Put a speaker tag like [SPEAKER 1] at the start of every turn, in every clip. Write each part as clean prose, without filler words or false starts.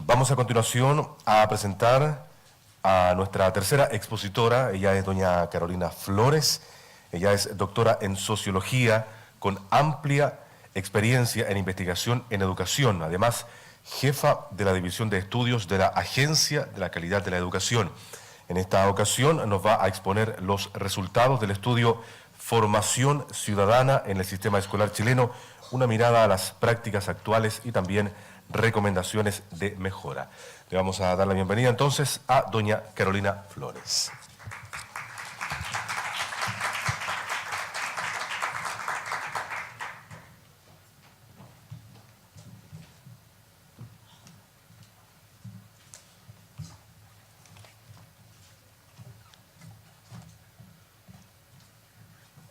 [SPEAKER 1] Vamos a continuación a presentar a nuestra tercera expositora. Ella es doña Carolina Flores. Ella es doctora en Sociología con amplia experiencia en investigación en educación. Además, jefa de la División de Estudios de la Agencia de la Calidad de la Educación. En esta ocasión nos va a exponer los resultados del estudio Formación Ciudadana en el Sistema Escolar Chileno, una mirada a las prácticas actuales y también recomendaciones de mejora. Le vamos a dar la bienvenida entonces a doña Carolina Flores.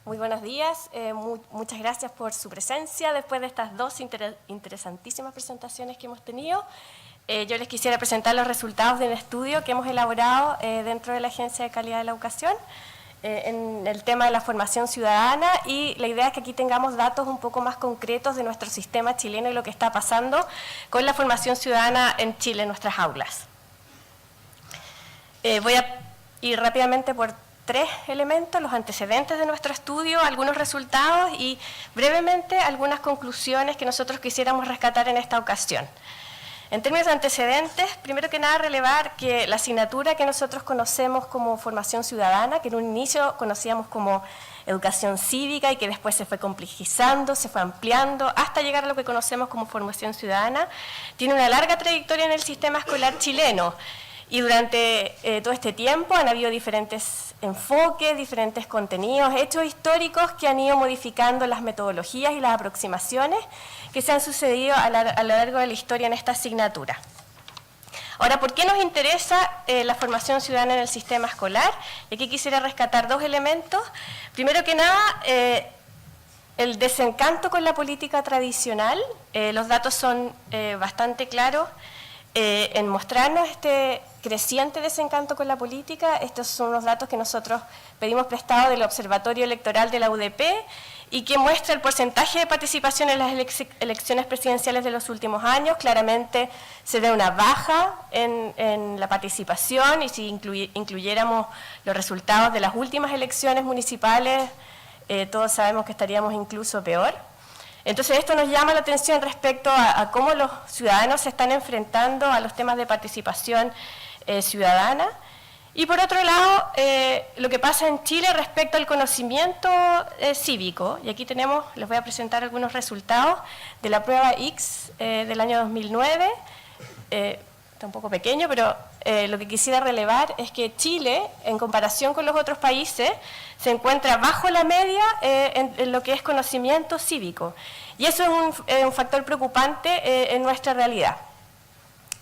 [SPEAKER 2] Muy buenos días, muchas gracias por su presencia después de estas dos interesantísimas presentaciones que hemos tenido. Yo les quisiera presentar los resultados del estudio que hemos elaborado dentro de la Agencia de Calidad de la Educación en el tema de la formación ciudadana, y la idea es que aquí tengamos datos un poco más concretos de nuestro sistema chileno y lo que está pasando con la formación ciudadana en Chile, en nuestras aulas. Voy a ir rápidamente por tres elementos: los antecedentes de nuestro estudio, algunos resultados y brevemente algunas conclusiones que nosotros quisiéramos rescatar en esta ocasión. En términos de antecedentes, primero que nada relevar que la asignatura que nosotros conocemos como formación ciudadana, que en un inicio conocíamos como educación cívica y que después se fue complejizando, se fue ampliando hasta llegar a lo que conocemos como formación ciudadana, tiene una larga trayectoria en el sistema escolar chileno. Y durante todo este tiempo han habido diferentes enfoques, diferentes contenidos, hechos históricos que han ido modificando las metodologías y las aproximaciones que se han sucedido a lo largo de la historia en esta asignatura. Ahora, ¿por qué nos interesa la formación ciudadana en el sistema escolar? Y aquí quisiera rescatar dos elementos. Primero que nada, el desencanto con la política tradicional. Los datos son bastante claros en mostrarnos este creciente desencanto con la política. Estos son unos datos que nosotros pedimos prestado del Observatorio Electoral de la UDP y que muestra el porcentaje de participación en las elecciones presidenciales de los últimos años. Claramente se ve una baja en la participación, y si incluyéramos los resultados de las últimas elecciones municipales, todos sabemos que estaríamos incluso peor. Entonces esto nos llama la atención respecto a cómo los ciudadanos se están enfrentando a los temas de participación ciudadana. Y por otro lado, lo que pasa en Chile respecto al conocimiento cívico. Y aquí tenemos, les voy a presentar algunos resultados de la prueba X del año 2009. Está un poco pequeño, pero lo que quisiera relevar es que Chile, en comparación con los otros países, se encuentra bajo la media en lo que es conocimiento cívico. Y eso es un factor preocupante en nuestra realidad.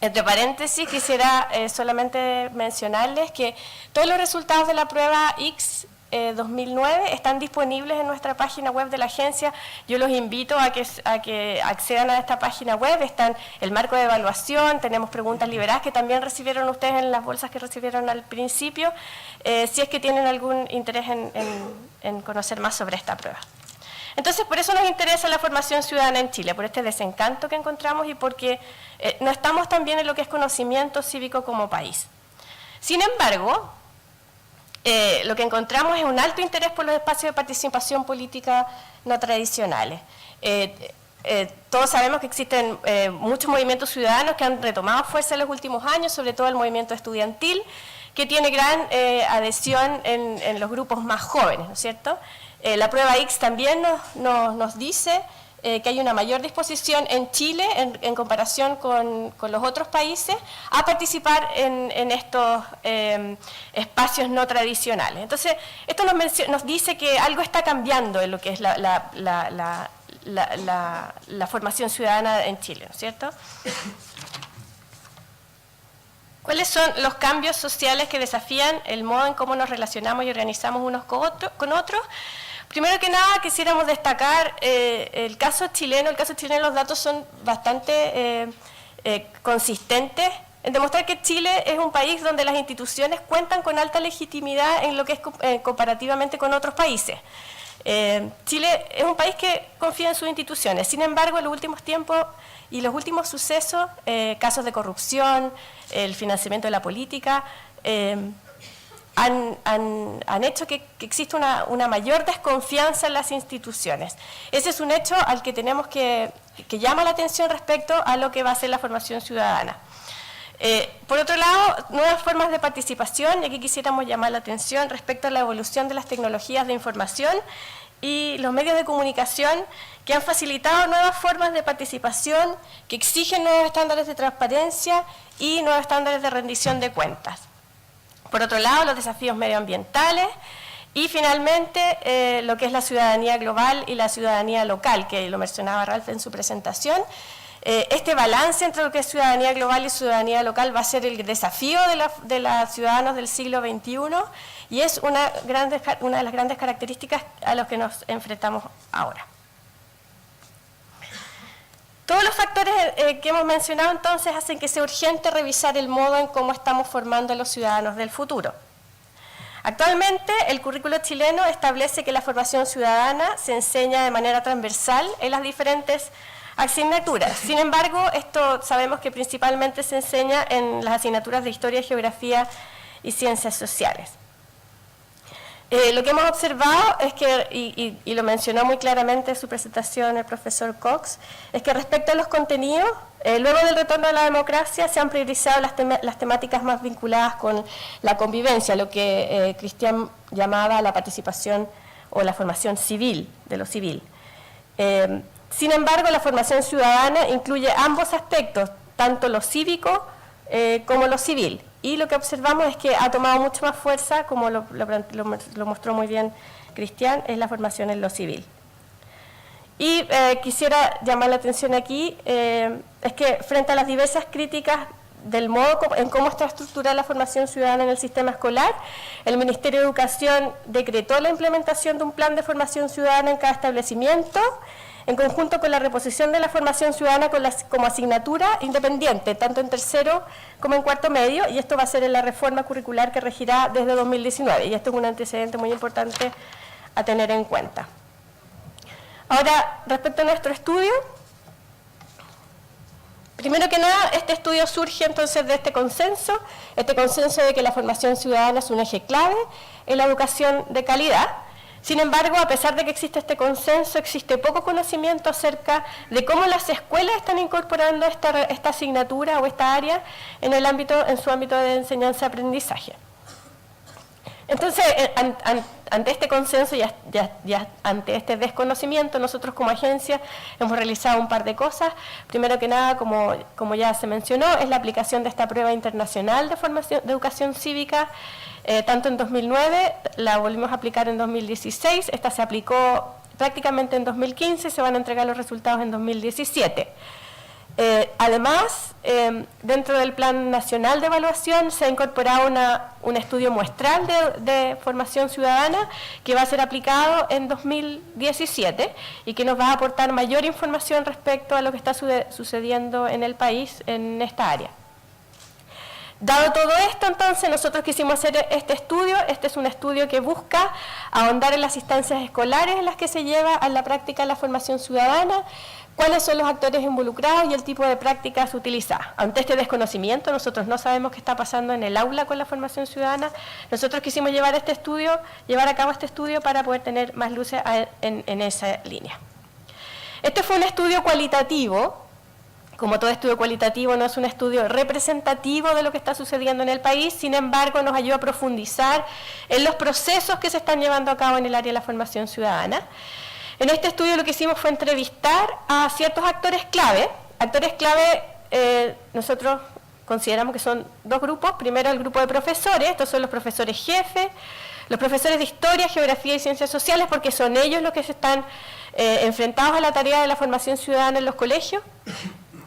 [SPEAKER 2] Entre paréntesis, quisiera solamente mencionarles que todos los resultados de la prueba X 2009 están disponibles en nuestra página web de la agencia. Yo los invito a que accedan a esta página web. Está el marco de evaluación, tenemos preguntas liberadas que también recibieron ustedes en las bolsas que recibieron al principio, si es que tienen algún interés en conocer más sobre esta prueba. Entonces, por eso nos interesa la formación ciudadana en Chile, por este desencanto que encontramos y porque no estamos tan bien en lo que es conocimiento cívico como país. Sin embargo, lo que encontramos es un alto interés por los espacios de participación política no tradicionales. Todos sabemos que existen muchos movimientos ciudadanos que han retomado fuerza en los últimos años, sobre todo el movimiento estudiantil, que tiene gran adhesión en los grupos más jóvenes, ¿no es cierto? La prueba X también nos dice que hay una mayor disposición en Chile, en comparación con los otros países, a participar en estos espacios no tradicionales. Entonces, esto nos dice que algo está cambiando en lo que es la formación ciudadana en Chile, ¿no es cierto? ¿Cuáles son los cambios sociales que desafían el modo en cómo nos relacionamos y organizamos unos con otros? Primero que nada, quisiéramos destacar el caso chileno. El caso chileno, los datos son bastante consistentes en demostrar que Chile es un país donde las instituciones cuentan con alta legitimidad en lo que es comparativamente con otros países. Chile es un país que confía en sus instituciones. Sin embargo, en los últimos tiempos y los últimos sucesos, casos de corrupción, el financiamiento de la política, han hecho que exista una mayor desconfianza en las instituciones. Ese es un hecho al que tenemos que llama la atención respecto a lo que va a ser la formación ciudadana. Por otro lado, nuevas formas de participación, y aquí quisiéramos llamar la atención respecto a la evolución de las tecnologías de información y los medios de comunicación que han facilitado nuevas formas de participación, que exigen nuevos estándares de transparencia y nuevos estándares de rendición de cuentas. Por otro lado, los desafíos medioambientales y finalmente lo que es la ciudadanía global y la ciudadanía local, que lo mencionaba Ralph en su presentación. Este balance entre lo que es ciudadanía global y ciudadanía local va a ser el desafío de los ciudadanos del siglo XXI y es una de las grandes características a las que nos enfrentamos ahora. Todos los factores que hemos mencionado entonces hacen que sea urgente revisar el modo en cómo estamos formando a los ciudadanos del futuro. Actualmente, el currículo chileno establece que la formación ciudadana se enseña de manera transversal en las diferentes asignaturas. Sin embargo, esto sabemos que principalmente se enseña en las asignaturas de Historia, Geografía y Ciencias Sociales. Lo que hemos observado es que, y lo mencionó muy claramente en su presentación el profesor Cox, es que respecto a los contenidos, luego del retorno a la democracia se han priorizado las temáticas más vinculadas con la convivencia, lo que Cristian llamaba la participación o la formación civil, de lo civil. Sin embargo, la formación ciudadana incluye ambos aspectos, tanto lo cívico como lo civil. Y lo que observamos es que ha tomado mucho más fuerza, como lo mostró muy bien Cristian, es la formación en lo civil. Y quisiera llamar la atención aquí, es que frente a las diversas críticas del modo en cómo está estructurada la formación ciudadana en el sistema escolar, el Ministerio de Educación decretó la implementación de un plan de formación ciudadana en cada establecimiento, en conjunto con la reposición de la formación ciudadana como asignatura independiente, tanto en tercero como en cuarto medio, y esto va a ser en la reforma curricular que regirá desde 2019, y esto es un antecedente muy importante a tener en cuenta. Ahora, respecto a nuestro estudio, primero que nada, este estudio surge entonces de este consenso de que la formación ciudadana es un eje clave en la educación de calidad. Sin embargo, a pesar de que existe este consenso, existe poco conocimiento acerca de cómo las escuelas están incorporando esta asignatura o esta área en su ámbito de enseñanza-aprendizaje. Entonces, ante este consenso y ante este desconocimiento, nosotros como agencia hemos realizado un par de cosas. Primero que nada, como ya se mencionó, es la aplicación de esta prueba internacional de educación cívica, tanto en 2009, la volvimos a aplicar en 2016, esta se aplicó prácticamente en 2015, se van a entregar los resultados en 2017. Además, dentro del Plan Nacional de Evaluación se ha incorporado un estudio muestral de formación ciudadana que va a ser aplicado en 2017 y que nos va a aportar mayor información respecto a lo que está sucediendo en el país en esta área. Dado todo esto, entonces, nosotros quisimos hacer este estudio. Este es un estudio que busca ahondar en las instancias escolares en las que se lleva a la práctica la formación ciudadana, cuáles son los actores involucrados y el tipo de prácticas utilizadas. Ante este desconocimiento, nosotros no sabemos qué está pasando en el aula con la formación ciudadana. Nosotros quisimos llevar a cabo este estudio para poder tener más luces en esa línea. Este fue un estudio cualitativo. Como todo estudio cualitativo, no es un estudio representativo de lo que está sucediendo en el país, sin embargo, nos ayuda a profundizar en los procesos que se están llevando a cabo en el área de la formación ciudadana. En este estudio lo que hicimos fue entrevistar a ciertos actores clave. Actores clave, nosotros consideramos que son dos grupos. Primero, el grupo de profesores, estos son los profesores jefes, los profesores de Historia, Geografía y Ciencias Sociales, porque son ellos los que se están enfrentados a la tarea de la formación ciudadana en los colegios.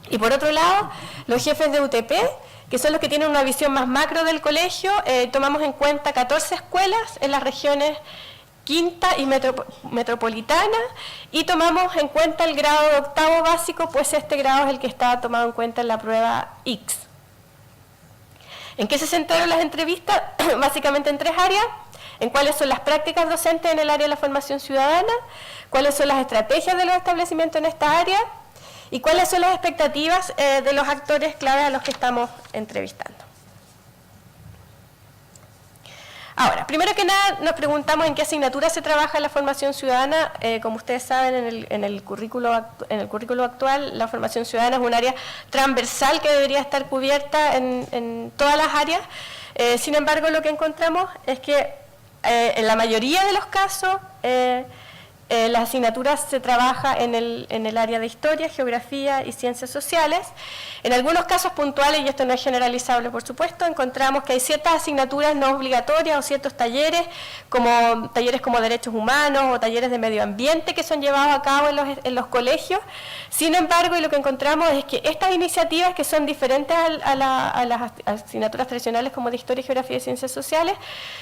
[SPEAKER 2] Y por otro lado, los jefes de UTP, que son los que tienen una visión más macro del colegio. Tomamos en cuenta 14 escuelas en las regiones quinta y metropolitana, y tomamos en cuenta el grado de octavo básico, pues este grado es el que está tomado en cuenta en la prueba X. ¿En qué se centraron las entrevistas? Básicamente en tres áreas. en cuáles son las prácticas docentes en el área de la formación ciudadana, cuáles son las estrategias de los establecimientos en esta área y cuáles son las expectativas de los actores clave a los que estamos entrevistando. Ahora, primero que nada nos preguntamos en qué asignatura se trabaja la formación ciudadana. Como ustedes saben, en el currículo actual, la formación ciudadana es un área transversal que debería estar cubierta en todas las áreas. Sin embargo, lo que encontramos es que en la mayoría de los casos las asignaturas se trabaja en el área de historia, geografía y ciencias sociales. En algunos casos puntuales, y esto no es generalizable por supuesto, encontramos que hay ciertas asignaturas no obligatorias o ciertos talleres como derechos humanos o talleres de medio ambiente que son llevados a cabo en los colegios. Sin embargo, y lo que encontramos es que estas iniciativas, que son diferentes a las asignaturas tradicionales como de historia, geografía y ciencias sociales,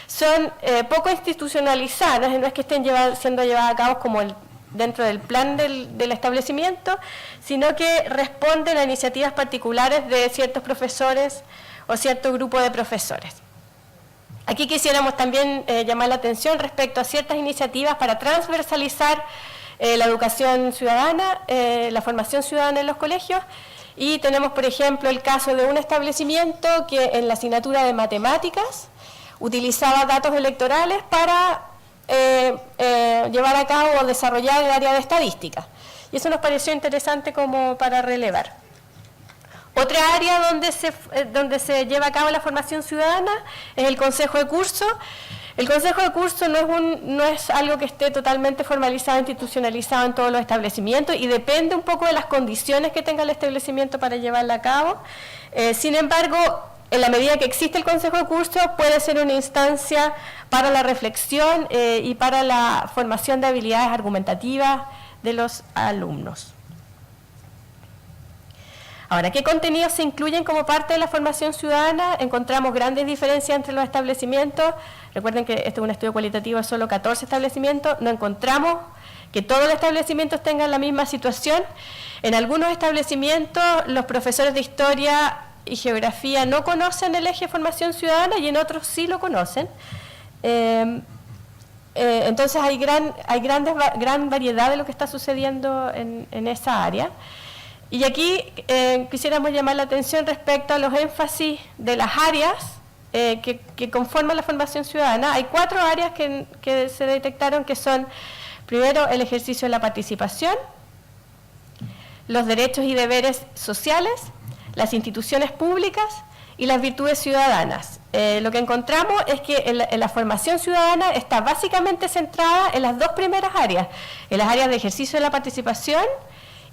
[SPEAKER 2] son poco institucionalizadas, no es que estén siendo llevadas a cabo como dentro del plan del establecimiento, sino que responden a iniciativas particulares de ciertos profesores o cierto grupo de profesores. Aquí quisiéramos también llamar la atención respecto a ciertas iniciativas para transversalizar la educación ciudadana, la formación ciudadana en los colegios, y tenemos, por ejemplo, el caso de un establecimiento que en la asignatura de matemáticas utilizaba datos electorales para llevar a cabo o desarrollar el área de estadística. Y eso nos pareció interesante como para relevar. Otra área donde se lleva a cabo la formación ciudadana es el consejo de curso. El consejo de curso no es algo que esté totalmente formalizado, institucionalizado en todos los establecimientos y depende un poco de las condiciones que tenga el establecimiento para llevarla a cabo. Sin embargo, en la medida que existe el consejo de curso, puede ser una instancia para la reflexión y para la formación de habilidades argumentativas de los alumnos. Ahora, ¿qué contenidos se incluyen como parte de la formación ciudadana? Encontramos grandes diferencias entre los establecimientos. Recuerden que este es un estudio cualitativo de solo 14 establecimientos. No encontramos que todos los establecimientos tengan la misma situación. En algunos establecimientos, los profesores de historia y geografía no conocen el eje de formación ciudadana y en otros sí lo conocen. Entonces hay gran variedad de lo que está sucediendo en esa área. Y aquí quisiéramos llamar la atención respecto a los énfasis de las áreas que conforman la formación ciudadana. Hay 4 áreas que se detectaron, que son, primero, el ejercicio de la participación, los derechos y deberes sociales, las instituciones públicas y las virtudes ciudadanas. Lo que encontramos es que en la formación ciudadana está básicamente centrada en las 2 primeras áreas, en las áreas de ejercicio de la participación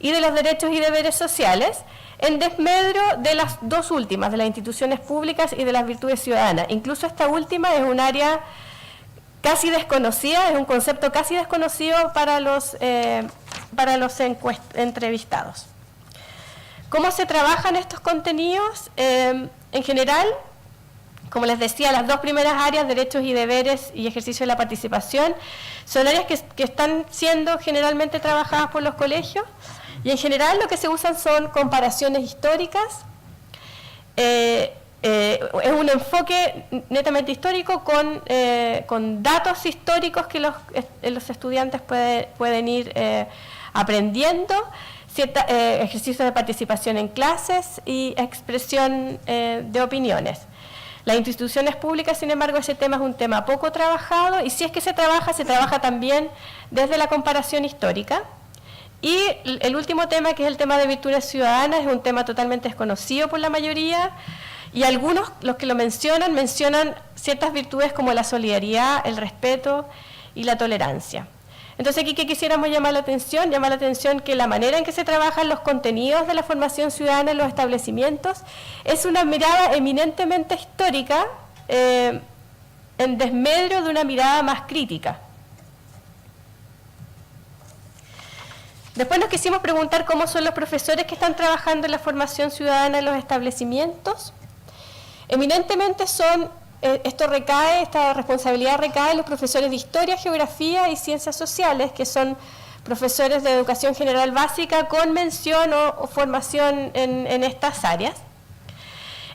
[SPEAKER 2] y de los derechos y deberes sociales, en desmedro de las 2 últimas, de las instituciones públicas y de las virtudes ciudadanas. Incluso esta última es un área casi desconocida, es un concepto casi desconocido para los entrevistados. ¿Cómo se trabajan estos contenidos? En general, como les decía, las 2 primeras áreas, derechos y deberes y ejercicio de la participación, son áreas que están siendo generalmente trabajadas por los colegios, y en general lo que se usan son comparaciones históricas. Es un enfoque netamente histórico con datos históricos que los estudiantes pueden ir aprendiendo, ejercicios de participación en clases y expresión de opiniones. Las instituciones públicas, sin embargo, ese tema es un tema poco trabajado, y si es que se trabaja también desde la comparación histórica. Y el último tema, que es el tema de virtudes ciudadanas, es un tema totalmente desconocido por la mayoría, y algunos, los que lo mencionan ciertas virtudes como la solidaridad, el respeto y la tolerancia. Entonces, aquí que quisiéramos llamar la atención que la manera en que se trabajan los contenidos de la formación ciudadana en los establecimientos es una mirada eminentemente histórica, en desmedro de una mirada más crítica. Después nos quisimos preguntar cómo son los profesores que están trabajando en la formación ciudadana en los establecimientos. Eminentemente esta responsabilidad recae en los profesores de historia, geografía y ciencias sociales, que son profesores de educación general básica con mención o formación en estas áreas.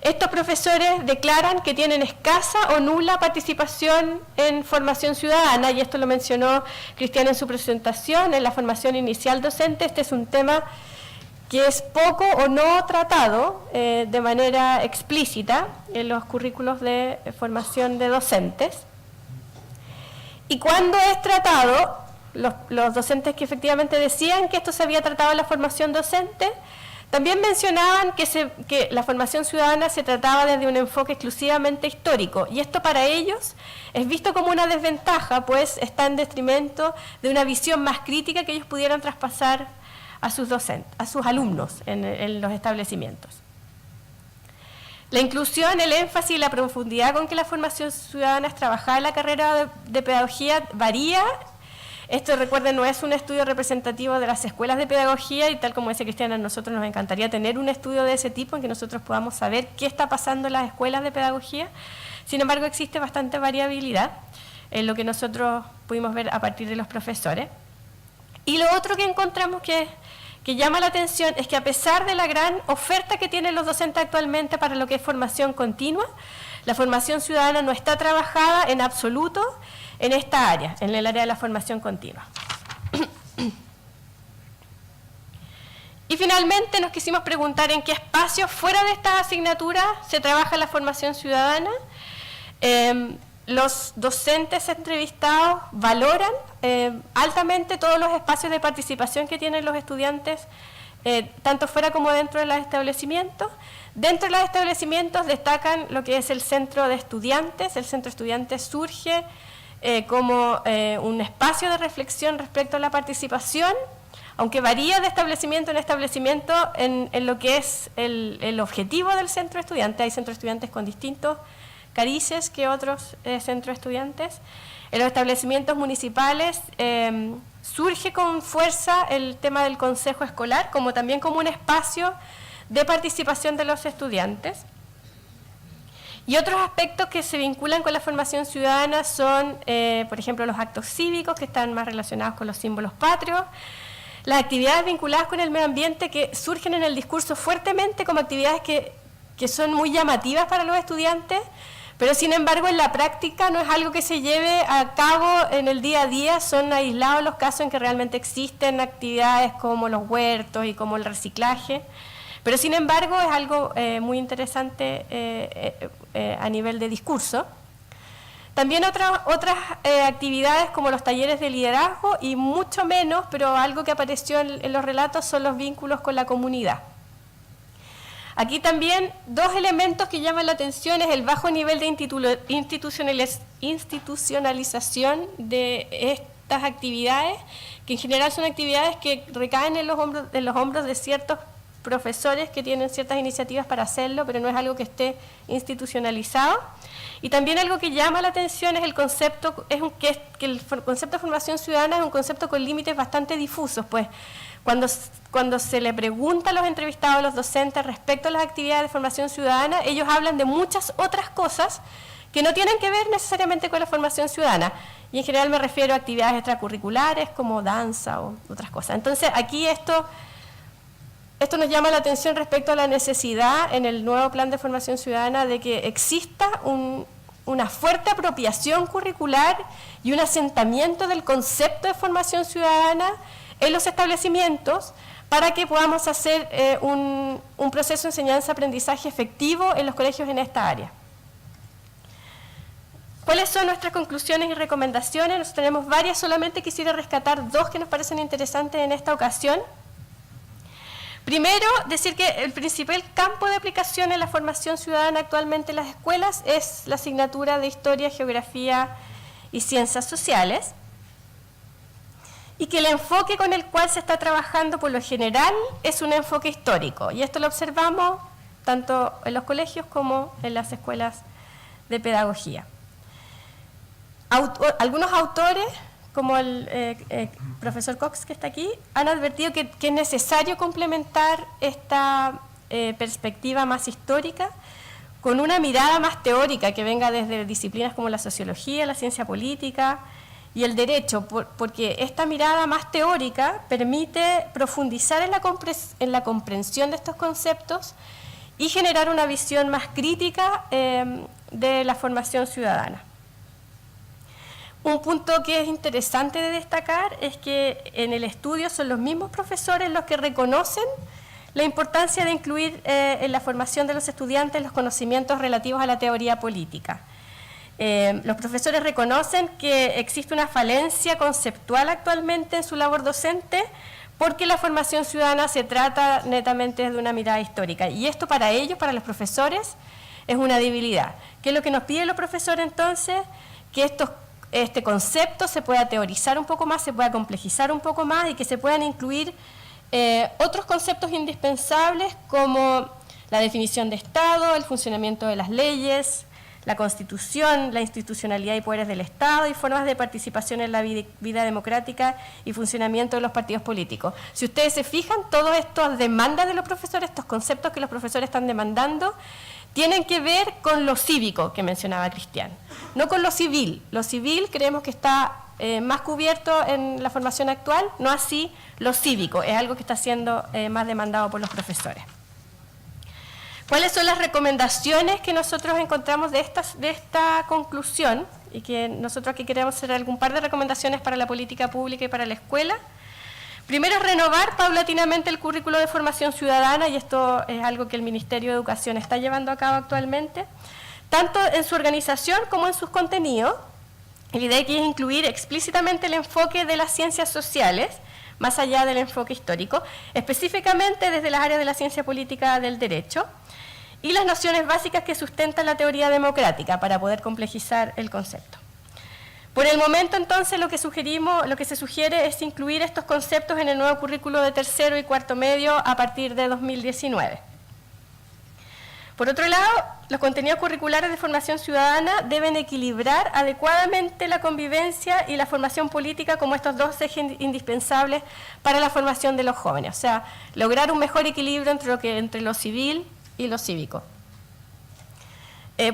[SPEAKER 2] Estos profesores declaran que tienen escasa o nula participación en formación ciudadana, y esto lo mencionó Cristian en su presentación. En la formación inicial docente, este es un tema que es poco o no tratado de manera explícita en los currículos de formación de docentes. Y cuando es tratado, los docentes que efectivamente decían que esto se había tratado en la formación docente, también mencionaban que la formación ciudadana se trataba desde un enfoque exclusivamente histórico, y esto para ellos es visto como una desventaja, pues está en detrimento de una visión más crítica que ellos pudieran traspasar a sus docentes, a sus alumnos en los establecimientos. La inclusión, el énfasis y la profundidad con que la formación ciudadana es trabajada en la carrera de pedagogía varía. Esto, recuerden, no es un estudio representativo de las escuelas de pedagogía, y tal como dice Cristiana, a nosotros nos encantaría tener un estudio de ese tipo en que nosotros podamos saber qué está pasando en las escuelas de pedagogía. Sin embargo, existe bastante variabilidad en lo que nosotros pudimos ver a partir de los profesores. Y lo otro que encontramos que llama la atención es que, a pesar de la gran oferta que tienen los docentes actualmente para lo que es formación continua, la formación ciudadana no está trabajada en absoluto en esta área, en el área de la formación continua. Y finalmente nos quisimos preguntar en qué espacios fuera de estas asignaturas se trabaja la formación ciudadana. Los docentes entrevistados valoran altamente todos los espacios de participación que tienen los estudiantes, tanto fuera como dentro de los establecimientos. Dentro de los establecimientos destacan lo que es el centro de estudiantes. El centro de estudiantes surge como un espacio de reflexión respecto a la participación, aunque varía de establecimiento en establecimiento en lo que es el objetivo del centro de estudiantes. Hay centros de estudiantes con distintos carices que otros centros de estudiantes. En los establecimientos municipales surge con fuerza el tema del consejo escolar, como también como un espacio de participación de los estudiantes. Y otros aspectos que se vinculan con la formación ciudadana son, por ejemplo, los actos cívicos, que están más relacionados con los símbolos patrios, las actividades vinculadas con el medio ambiente, que surgen en el discurso fuertemente como actividades que son muy llamativas para los estudiantes, pero sin embargo en la práctica no es algo que se lleve a cabo en el día a día. Son aislados los casos en que realmente existen actividades como los huertos y como el reciclaje, pero sin embargo es algo muy interesante a nivel de discurso. También otras actividades como los talleres de liderazgo, y mucho menos, pero algo que apareció en los relatos, son los vínculos con la comunidad. Aquí también dos elementos que llaman la atención es el bajo nivel de institucionalización de estas actividades, que en general son actividades que recaen en los hombros de ciertos profesores que tienen ciertas iniciativas para hacerlo, pero no es algo que esté institucionalizado. Y también algo que llama la atención es el concepto, que el concepto de formación ciudadana es un concepto con límites bastante difusos, pues cuando se le pregunta a los entrevistados, a los docentes, respecto a las actividades de formación ciudadana, ellos hablan de muchas otras cosas que no tienen que ver necesariamente con la formación ciudadana. Y en general me refiero a actividades extracurriculares como danza o otras cosas. Entonces aquí esto nos llama la atención respecto a la necesidad en el nuevo plan de formación ciudadana de que exista una fuerte apropiación curricular y un asentamiento del concepto de formación ciudadana en los establecimientos, para que podamos hacer un proceso de enseñanza-aprendizaje efectivo en los colegios en esta área. ¿Cuáles son nuestras conclusiones y recomendaciones? Nosotros tenemos varias, solamente quisiera rescatar dos que nos parecen interesantes en esta ocasión. Primero, decir que el principal campo de aplicación en la formación ciudadana actualmente en las escuelas es la asignatura de Historia, Geografía y Ciencias Sociales, y que el enfoque con el cual se está trabajando por lo general es un enfoque histórico, y esto lo observamos tanto en los colegios como en las escuelas de pedagogía. Algunos autores, como el profesor Cox, que está aquí, han advertido que es necesario complementar esta perspectiva más histórica con una mirada más teórica que venga desde disciplinas como la sociología, la ciencia política y el derecho, porque esta mirada más teórica permite profundizar en la comprensión de estos conceptos y generar una visión más crítica de la formación ciudadana. Un punto que es interesante de destacar es que en el estudio son los mismos profesores los que reconocen la importancia de incluir en la formación de los estudiantes los conocimientos relativos a la teoría política. Los profesores reconocen que existe una falencia conceptual actualmente en su labor docente porque la formación ciudadana se trata netamente de una mirada histórica. Y esto para ellos, para los profesores, es una debilidad. ¿Qué es lo que nos piden los profesores entonces? Que este concepto se pueda teorizar un poco más, se pueda complejizar un poco más y que se puedan incluir otros conceptos indispensables como la definición de Estado, el funcionamiento de las leyes, la Constitución, la institucionalidad y poderes del Estado y formas de participación en la vida democrática y funcionamiento de los partidos políticos. Si ustedes se fijan, todas estas demandas de los profesores, estos conceptos que los profesores están demandando, tienen que ver con lo cívico que mencionaba Cristian, no con lo civil. Lo civil creemos que está más cubierto en la formación actual, no así lo cívico, es algo que está siendo más demandado por los profesores. ¿Cuáles son las recomendaciones que nosotros encontramos de esta conclusión? Y que nosotros aquí queremos hacer algún par de recomendaciones para la política pública y para la escuela. Primero, renovar paulatinamente el currículo de formación ciudadana, y esto es algo que el Ministerio de Educación está llevando a cabo actualmente, tanto en su organización como en sus contenidos. La idea aquí es incluir explícitamente el enfoque de las ciencias sociales, más allá del enfoque histórico, específicamente desde las áreas de la ciencia política del derecho, y las nociones básicas que sustentan la teoría democrática para poder complejizar el concepto. Por el momento, entonces, lo que se sugiere es incluir estos conceptos en el nuevo currículo de tercero y cuarto medio a partir de 2019. Por otro lado, los contenidos curriculares de formación ciudadana deben equilibrar adecuadamente la convivencia y la formación política como estos dos ejes indispensables para la formación de los jóvenes. O sea, lograr un mejor equilibrio entre lo civil y lo cívico.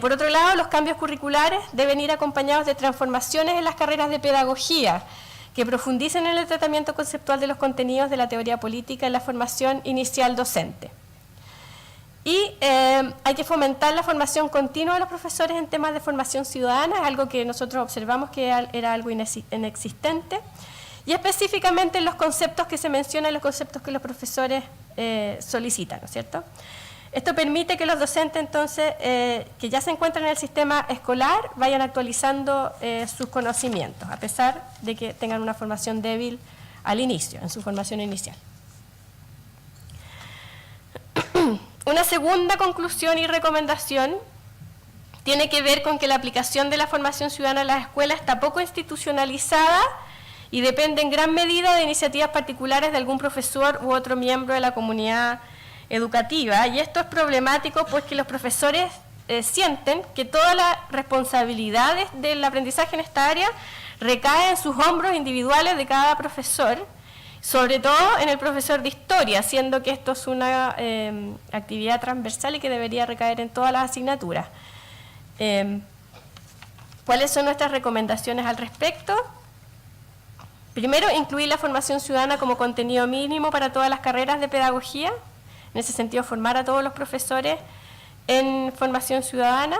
[SPEAKER 2] Por otro lado, los cambios curriculares deben ir acompañados de transformaciones en las carreras de pedagogía que profundicen en el tratamiento conceptual de los contenidos de la teoría política en la formación inicial docente. Y hay que fomentar la formación continua de los profesores en temas de formación ciudadana, es algo que nosotros observamos que era algo inexistente, y específicamente en los conceptos que se mencionan, los conceptos que los profesores solicitan, ¿no es cierto? Esto permite que los docentes, entonces, que ya se encuentran en el sistema escolar, vayan actualizando sus conocimientos, a pesar de que tengan una formación débil al inicio, en su formación inicial. Una segunda conclusión y recomendación tiene que ver con que la aplicación de la formación ciudadana en las escuelas está poco institucionalizada y depende en gran medida de iniciativas particulares de algún profesor u otro miembro de la comunidad educativa, y esto es problemático pues que los profesores sienten que todas las responsabilidades del aprendizaje en esta área recaen en sus hombros individuales de cada profesor, sobre todo en el profesor de historia, siendo que esto es una actividad transversal y que debería recaer en todas las asignaturas. ¿Cuáles son nuestras recomendaciones al respecto? Primero, incluir la formación ciudadana como contenido mínimo para todas las carreras de pedagogía. En ese sentido, formar a todos los profesores en formación ciudadana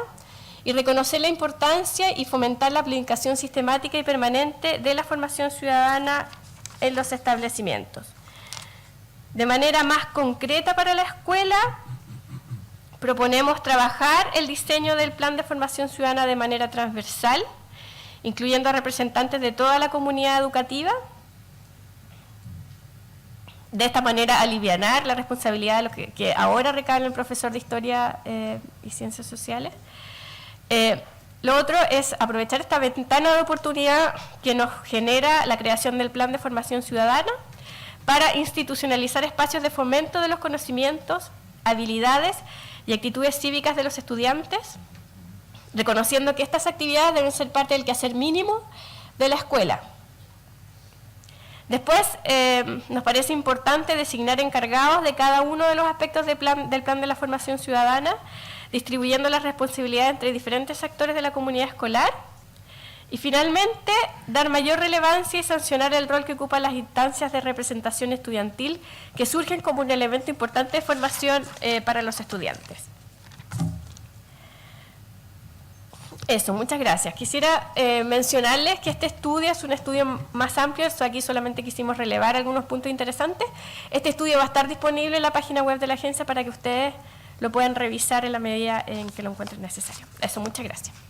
[SPEAKER 2] y reconocer la importancia y fomentar la aplicación sistemática y permanente de la formación ciudadana en los establecimientos. De manera más concreta para la escuela, proponemos trabajar el diseño del plan de formación ciudadana de manera transversal, incluyendo a representantes de toda la comunidad educativa. De esta manera, alivianar la responsabilidad de lo que ahora recae en el profesor de Historia y Ciencias Sociales. Lo otro es aprovechar esta ventana de oportunidad que nos genera la creación del Plan de Formación Ciudadana para institucionalizar espacios de fomento de los conocimientos, habilidades y actitudes cívicas de los estudiantes, reconociendo que estas actividades deben ser parte del quehacer mínimo de la escuela. Después, nos parece importante designar encargados de cada uno de los aspectos del plan de la formación ciudadana, distribuyendo las responsabilidades entre diferentes actores de la comunidad escolar Y finalmente, dar mayor relevancia y sancionar el rol que ocupan las instancias de representación estudiantil que surgen como un elemento importante de formación para los estudiantes. Eso, muchas gracias. Quisiera mencionarles que este estudio es un estudio más amplio, eso aquí solamente quisimos relevar algunos puntos interesantes. Este estudio va a estar disponible en la página web de la agencia para que ustedes lo puedan revisar en la medida en que lo encuentren necesario. Eso, muchas gracias.